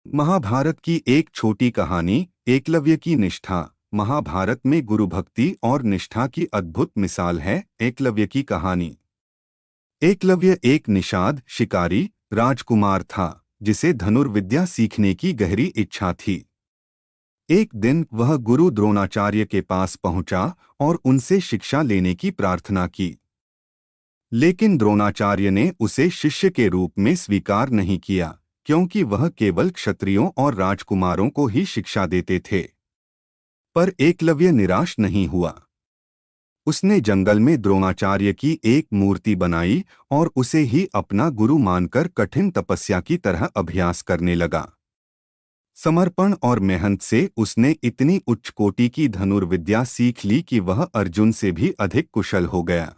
महाभारत की एक छोटी कहानी, एकलव्य की निष्ठा। महाभारत में गुरु भक्ति और निष्ठा की अद्भुत मिसाल है। एकलव्य की कहानी। एकलव्य एक निषाद शिकारी राजकुमार था, जिसे धनुर्विद्या सीखने की गहरी इच्छा थी। एक दिन वह गुरु द्रोणाचार्य के पास पहुंचा और उनसे शिक्षा लेने की प्रार्थना की। लेकिन द्रोणाचार्य ने उसे शिष्य के रूप में स्वीकार नहीं किया, क्योंकि वह केवल क्षत्रियों और राजकुमारों को ही शिक्षा देते थे। पर एकलव्य निराश नहीं हुआ। उसने जंगल में द्रोणाचार्य की एक मूर्ति बनाई और उसे ही अपना गुरु मानकर कठिन तपस्या की तरह अभ्यास करने लगा। समर्पण और मेहनत से उसने इतनी उच्च कोटि की धनुर्विद्या सीख ली कि वह अर्जुन से भी अधिक कुशल हो गया।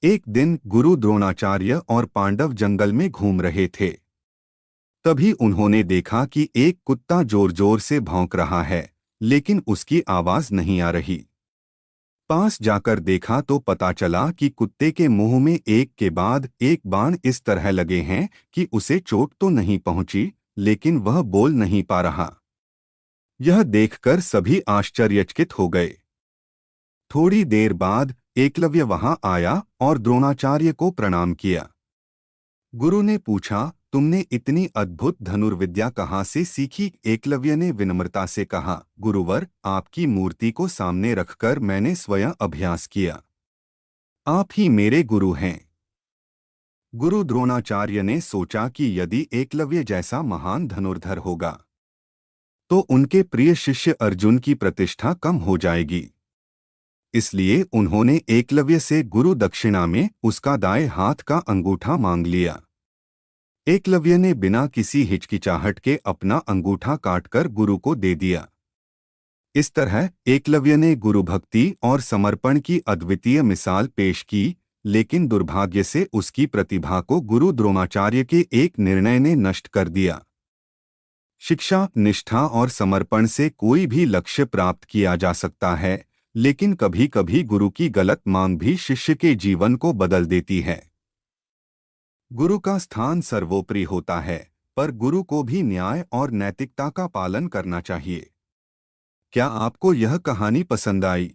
एक दिन गुरु द्रोणाचार्य और पांडव जंगल में घूम रहे थे। तभी उन्होंने देखा कि एक कुत्ता जोर जोर से भौंक रहा है, लेकिन उसकी आवाज नहीं आ रही। पास जाकर देखा तो पता चला कि कुत्ते के मुंह में एक के बाद एक बाण इस तरह लगे हैं कि उसे चोट तो नहीं पहुंची, लेकिन वह बोल नहीं पा रहा। यह देखकर सभी आश्चर्यचकित हो गए। थोड़ी देर बाद एकलव्य वहां आया और द्रोणाचार्य को प्रणाम किया। गुरु ने पूछा, तुमने इतनी अद्भुत धनुर्विद्या कहाँ से सीखी? एकलव्य ने विनम्रता से कहा, गुरुवर, आपकी मूर्ति को सामने रखकर मैंने स्वयं अभ्यास किया। आप ही मेरे गुरु हैं। गुरु द्रोणाचार्य ने सोचा कि यदि एकलव्य जैसा महान धनुर्धर होगा तो उनके प्रिय शिष्य अर्जुन की प्रतिष्ठा कम हो जाएगी। इसलिए उन्होंने एकलव्य से गुरु दक्षिणा में उसका दाएं हाथ का अंगूठा मांग लिया। एकलव्य ने बिना किसी हिचकिचाहट के अपना अंगूठा काटकर गुरु को दे दिया। इस तरह एकलव्य ने गुरु भक्ति और समर्पण की अद्वितीय मिसाल पेश की, लेकिन दुर्भाग्य से उसकी प्रतिभा को गुरु द्रोणाचार्य के एक निर्णय ने नष्ट कर दिया। शिक्षा, निष्ठा और समर्पण से कोई भी लक्ष्य प्राप्त किया जा सकता है, लेकिन कभी-कभी गुरु की गलत मांग भी शिष्य के जीवन को बदल देती है। गुरु का स्थान सर्वोपरि होता है, पर गुरु को भी न्याय और नैतिकता का पालन करना चाहिए। क्या आपको यह कहानी पसंद आई?